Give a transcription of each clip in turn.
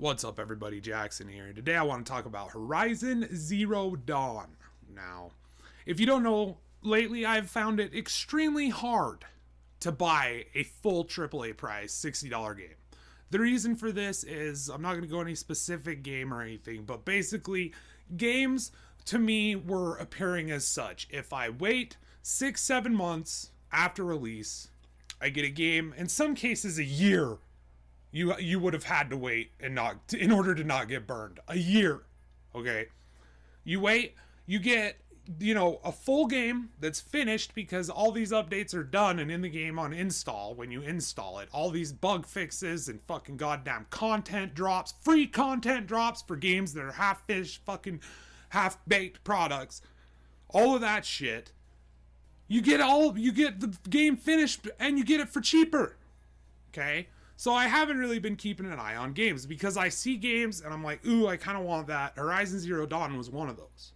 What's up, everybody? Jaxxsin here. Today I want to talk about Horizon Zero Dawn. Now, if you don't know, lately I've found it extremely hard to buy a full AAA price $60 game. The reason for this is, I'm not going to go any specific game or anything, but basically, games to me were appearing as such. If I wait 6-7 months after release, I get a game, in some cases a year. You would have had to wait and not in order to not get burned. A year, okay? You wait, you get a full game that's finished because all these updates are done and in the game on install. When you install it, all these bug fixes and fucking goddamn content drops, free content drops for games that are half-finished, fucking half-baked products. All of that shit. You get the game finished and you get it for cheaper. Okay? So I haven't really been keeping an eye on games because I see games and I'm like, ooh, I kind of want that. Horizon Zero Dawn was one of those.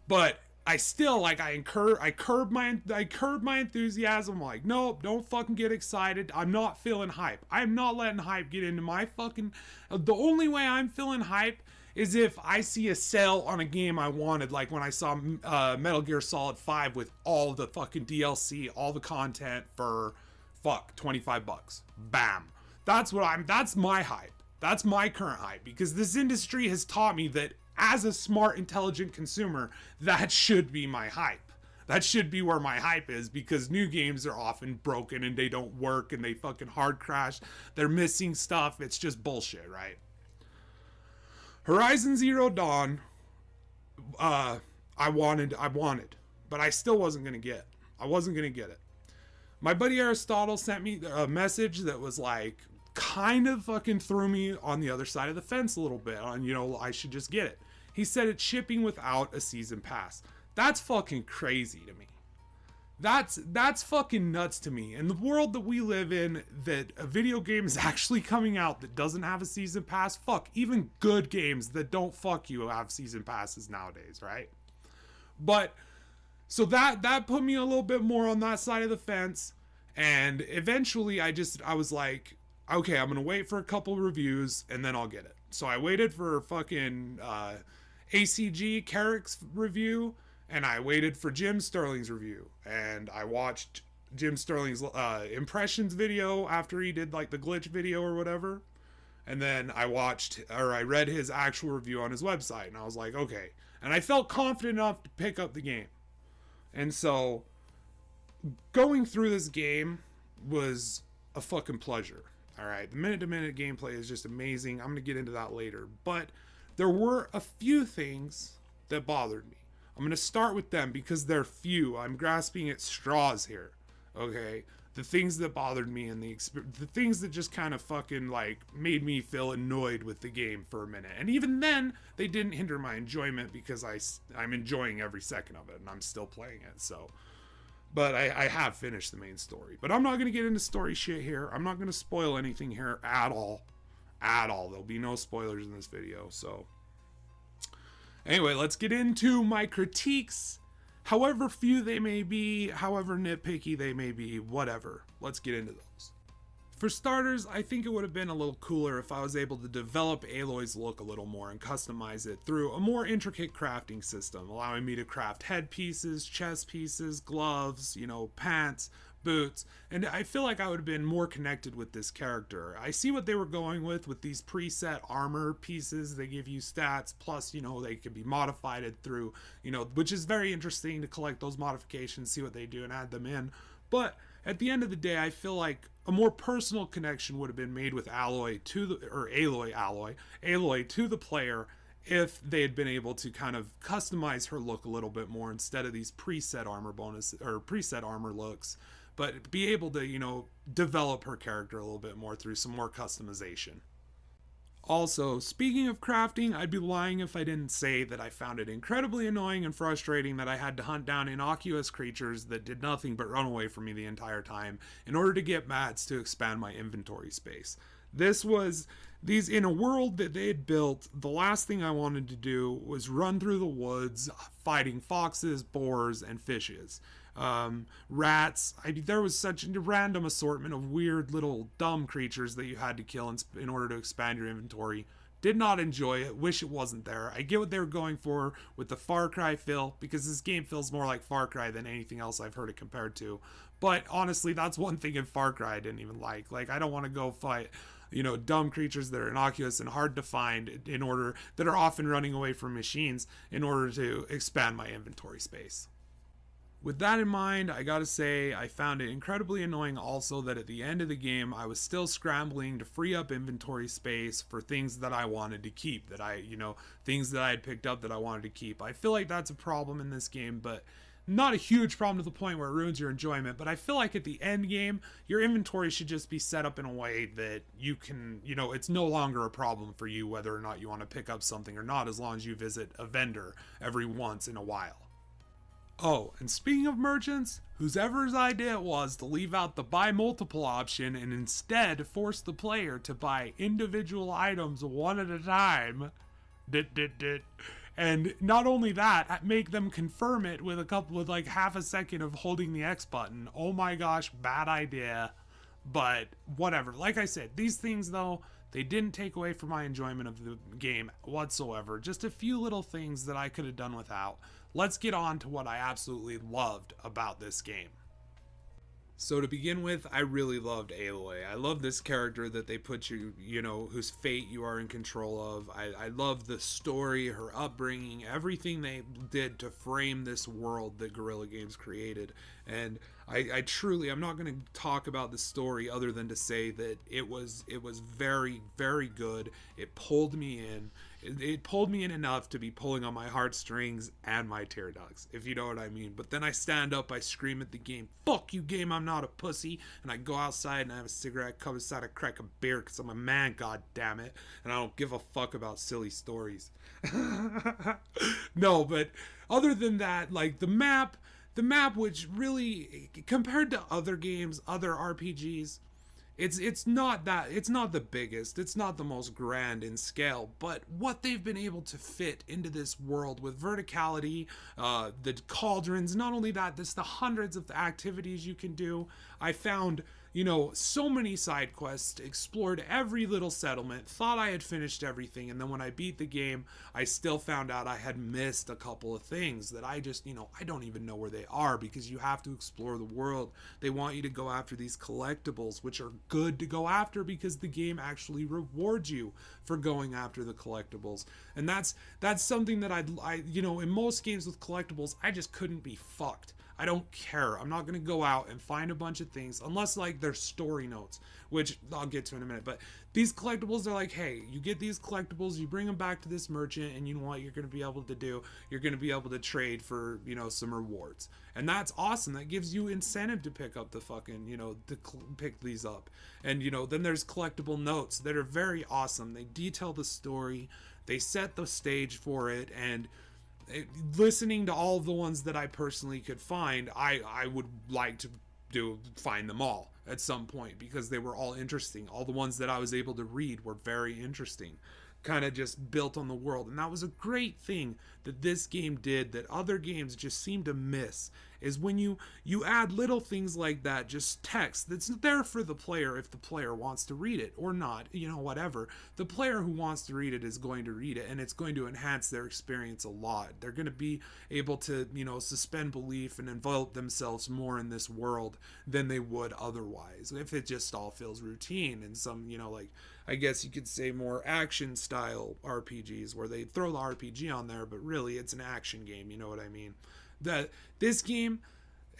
But I still, I curb my enthusiasm. I'm like, nope, don't fucking get excited. I'm not feeling hype. I'm not letting hype get into my fucking... The only way I'm feeling hype is if I see a sale on a game I wanted, like when I saw Metal Gear Solid 5 with all the fucking DLC, all the content for, $25. Bam. That's my hype. That's my current hype, because this industry has taught me that as a smart, intelligent consumer, that should be my hype. That should be where my hype is, because new games are often broken and they don't work and they fucking hard crash. They're missing stuff. It's just bullshit, right? Horizon Zero Dawn, I wanted, but I still wasn't going to get. I wasn't going to get it. My buddy Aristotle sent me a message that was like, kind of fucking threw me on the other side of the fence a little bit on, I should just get it. He said it's shipping without a season pass. That's fucking crazy to me. That's fucking nuts to me. In the world that we live in, that a video game is actually coming out that doesn't have a season pass, even good games that don't fuck you have season passes nowadays, right? But, so that put me a little bit more on that side of the fence, and eventually I was like, okay, I'm going to wait for a couple reviews, and then I'll get it. So I waited for fucking ACG Carrick's review, and I waited for Jim Sterling's review. And I watched Jim Sterling's impressions video after he did, the glitch video or whatever. And then I read his actual review on his website, and I was like, okay. And I felt confident enough to pick up the game. And so, going through this game was a fucking pleasure. Alright, the minute-to-minute gameplay is just amazing. I'm going to get into that later. But there were a few things that bothered me. I'm going to start with them because they're few. I'm grasping at straws here. Okay? The things that bothered me and the things that just kind of fucking, made me feel annoyed with the game for a minute. And even then, they didn't hinder my enjoyment because I'm enjoying every second of it and I'm still playing it, so... But I have finished the main story. But I'm not going to get into story shit here. I'm not going to spoil anything here at all. At all. There'll be no spoilers in this video. So, anyway, let's get into my critiques. However few they may be, however nitpicky they may be, whatever. Let's get into those. For starters, I think it would have been a little cooler if I was able to develop Aloy's look a little more and customize it through a more intricate crafting system, allowing me to craft headpieces, chest pieces, gloves, pants, boots, and I feel like I would have been more connected with this character. I see what they were going with these preset armor pieces. They give you stats, plus, they can be modified through, which is very interesting to collect those modifications, see what they do, and add them in. But at the end of the day, I feel like a more personal connection would have been made with Aloy to the player if they had been able to kind of customize her look a little bit more instead of these preset armor looks, but be able to, develop her character a little bit more through some more customization. Also, speaking of crafting, I'd be lying if I didn't say that I found it incredibly annoying and frustrating that I had to hunt down innocuous creatures that did nothing but run away from me the entire time in order to get mats to expand my inventory space. In a world that they had built, the last thing I wanted to do was run through the woods fighting foxes, boars, and fishes. Rats. There was such a random assortment of weird little dumb creatures that you had to kill in order to expand your inventory. Did not enjoy it. Wish it wasn't there. I get what they were going for with the Far Cry feel, because this game feels more like Far Cry than anything else I've heard it compared to. But honestly, that's one thing in Far Cry I didn't even like. Like, I don't want to go fight, dumb creatures that are innocuous and hard to find that are often running away from machines in order to expand my inventory space. With that in mind, I gotta say, I found it incredibly annoying also that at the end of the game, I was still scrambling to free up inventory space for things that I wanted to keep, things that I had picked up that I wanted to keep. I feel like that's a problem in this game, but not a huge problem to the point where it ruins your enjoyment. But I feel like at the end game, your inventory should just be set up in a way that you can, it's no longer a problem for you whether or not you want to pick up something or not, as long as you visit a vendor every once in a while. Oh, and speaking of merchants, whosever's idea it was to leave out the buy multiple option and instead force the player to buy individual items one at a time, and not only that, make them confirm it with like half a second of holding the X button. Oh my gosh, bad idea. But whatever. Like I said, these things though, they didn't take away from my enjoyment of the game whatsoever. Just a few little things that I could have done without. Let's get on to what I absolutely loved about this game. So to begin with, I really loved Aloy. I love this character that they put whose fate you are in control of. I love the story, her upbringing, everything they did to frame this world that Guerrilla Games created. And I truly, I'm not going to talk about the story other than to say that it was very, very good. It pulled me in. It pulled me in enough to be pulling on my heartstrings and my tear ducts, if you know what I mean. But then I stand up, I scream at the game, "Fuck you, game, I'm not a pussy," and I go outside and I have a cigarette, come inside, I crack a beer because I'm a man, god damn it, and I don't give a fuck about silly stories. No, but other than that, like the map, which really, compared to other games, other RPGs, it's not the biggest, it's not the most grand in scale, but what they've been able to fit into this world with verticality, the cauldrons, not only that, this the hundreds of activities you can do. I found so many side quests, explored every little settlement, thought I had finished everything, and then when I beat the game, I still found out I had missed a couple of things that I just, I don't even know where they are, because you have to explore the world. They want you to go after these collectibles, which are good to go after because the game actually rewards you for going after the collectibles. And that's something that in most games with collectibles, I just couldn't be fucked. I don't care. I'm not going to go out and find a bunch of things unless like they're story notes, which I'll get to in a minute. But these collectibles are like, hey, you get these collectibles, you bring them back to this merchant, and you know what you're going to be able to do? You're going to be able to trade for, some rewards. And that's awesome. That gives you incentive to pick up the fucking, pick these up. And, then there's collectible notes that are very awesome. They detail the story, they set the stage for it, and listening to all of the ones that I personally could find, I would like to find them all at some point because they were all interesting. All the ones that I was able to read were very interesting, kind of just built on the world. And that was a great thing that this game did that other games just seem to miss, is when you add little things like that, just text that's there for the player if the player wants to read it or not, whatever. The player who wants to read it is going to read it, and it's going to enhance their experience a lot. They're going to be able to, suspend belief and envelop themselves more in this world than they would otherwise if it just all feels routine and some, I guess you could say more action style RPGs where they throw the RPG on there, but really it's an action game, you know what I mean? This game,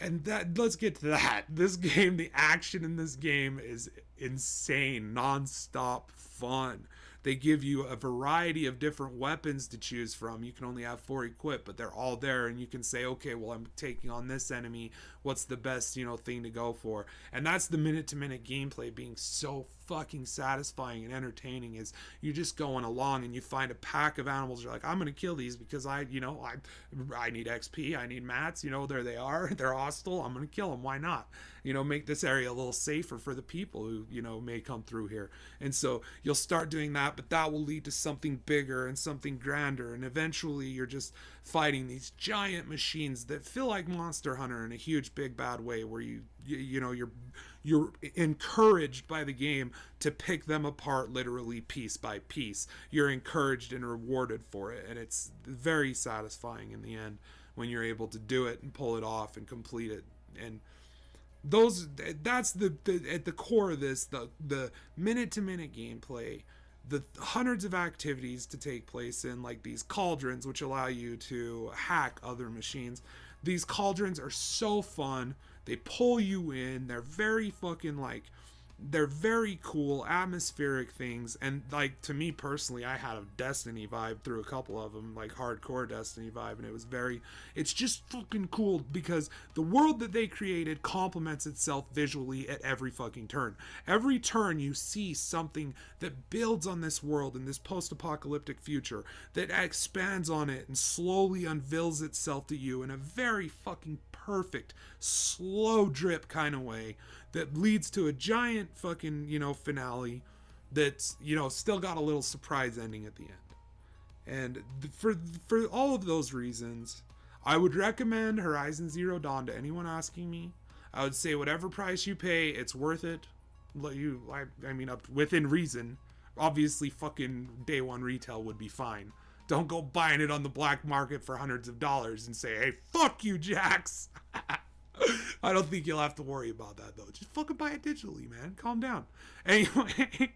and that, let's get to that. This game, the action in this game is insane, non-stop fun. They give you a variety of different weapons to choose from. You can only have 4 equipped, but they're all there, and you can say, okay, well, I'm taking on this enemy. What's the best, thing to go for? And that's the minute-to-minute gameplay being so fucking satisfying and entertaining, is you're just going along and you find a pack of animals. You're like, I'm gonna kill these because I need XP, I need mats, there they are, they're hostile, I'm gonna kill them, why not? Make this area a little safer for the people who, may come through here. And so you'll start doing that, but that will lead to something bigger and something grander, and eventually you're just fighting these giant machines that feel like Monster Hunter in a huge big bad way, where you you're encouraged by the game to pick them apart literally piece by piece. You're encouraged and rewarded for it, and it's very satisfying in the end when you're able to do it and pull it off and complete it. And that's the at the core of this, the minute to minute gameplay, the hundreds of activities to take place in, like these cauldrons, which allow you to hack other machines. These cauldrons are so fun. They pull you in. They're very fucking they're very cool, atmospheric things. And like, to me personally, I had a Destiny vibe through a couple of them, like hardcore Destiny vibe. And it's just fucking cool because the world that they created complements itself visually at every fucking turn. Every turn you see something that builds on this world in this post-apocalyptic future, that expands on it and slowly unveils itself to you in a very fucking perfect, slow drip kind of way that leads to a giant fucking, finale that's, still got a little surprise ending at the end. And for all of those reasons, I would recommend Horizon Zero Dawn to anyone asking me. I would say whatever price you pay, it's worth it. I mean, up within reason. Obviously, fucking day one retail would be fine. Don't go buying it on the black market for hundreds of dollars and say, hey, fuck you, Jax. I don't think you'll have to worry about that, though. Just fucking buy it digitally, man. Calm down. Anyway,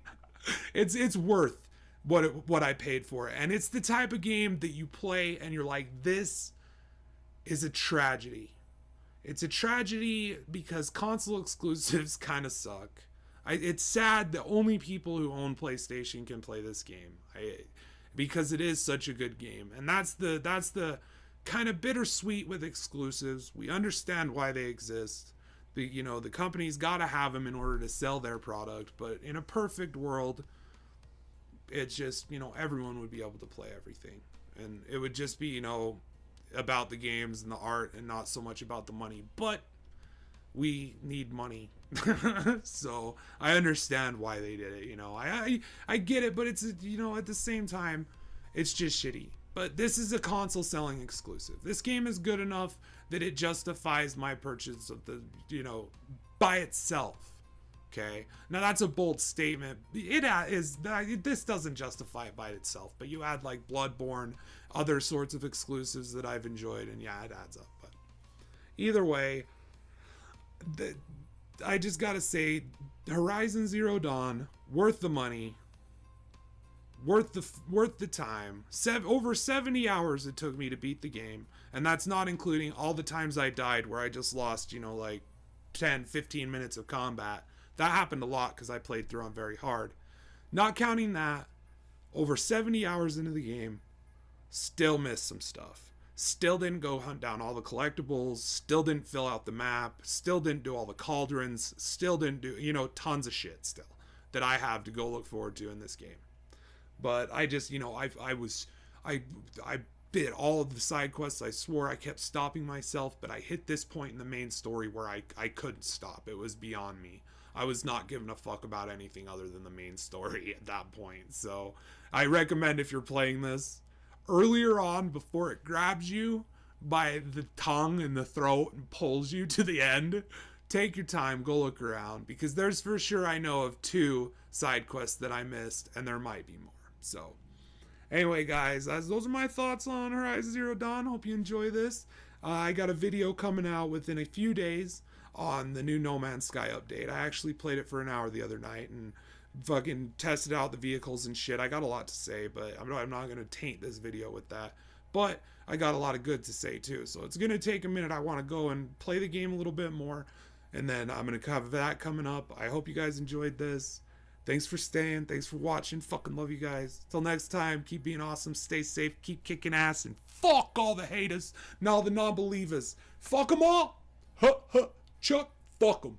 it's worth what I paid for it. And it's the type of game that you play and you're like, this is a tragedy. It's a tragedy because console exclusives kind of suck. It's sad that only people who own PlayStation can play this game. Because it is such a good game. And that's the kind of bittersweet with exclusives. We understand why they exist. The company's got to have them in order to sell their product. But in a perfect world, it's just, everyone would be able to play everything. And it would just be, about the games and the art and not so much about the money. But we need money. So I understand why they did it. I get it, but it's, at the same time, it's just shitty. But this is a console selling exclusive. This game is good enough that it justifies my purchase of the, by itself. Okay. Now that's a bold statement. This doesn't justify it by itself, but you add like Bloodborne, other sorts of exclusives that I've enjoyed, and yeah, it adds up. But either way, I just gotta say, Horizon Zero Dawn, worth the money. Worth the time. Over 70 hours it took me to beat the game, and that's not including all the times I died where I just lost, like 10, 15 minutes of combat. That happened a lot because I played through on very hard. Not counting that, over 70 hours into the game, still missed some stuff. Still didn't go hunt down all the collectibles, still didn't fill out the map, still didn't do all the cauldrons, still didn't do, tons of shit still that I have to go look forward to in this game. But I just, I did all of the side quests. I swore I kept stopping myself, but I hit this point in the main story where I couldn't stop. It was beyond me. I was not giving a fuck about anything other than the main story at that point. So I recommend, if you're playing this, earlier on, before it grabs you by the tongue and the throat and pulls you to the end, take your time, go look around, because there's for sure, I know of 2 side quests that I missed, and there might be more. So anyway, guys, those are my thoughts on Horizon Zero Dawn. Hope you enjoy this. I got a video coming out within a few days on the new No Man's Sky update. I actually played it for an hour the other night and fucking tested out the vehicles and shit. I got a lot to say, but I'm not going to taint this video with that. But I got a lot of good to say too. So it's going to take a minute. I want to go and play the game a little bit more, and then I'm going to have that coming up. I hope you guys enjoyed this. Thanks for staying. Thanks for watching. Fucking love you guys. Till next time, keep being awesome. Stay safe. Keep kicking ass. And fuck all the haters and all the non-believers. Fuck them all. Huh, huh. Chuck. Fuck them.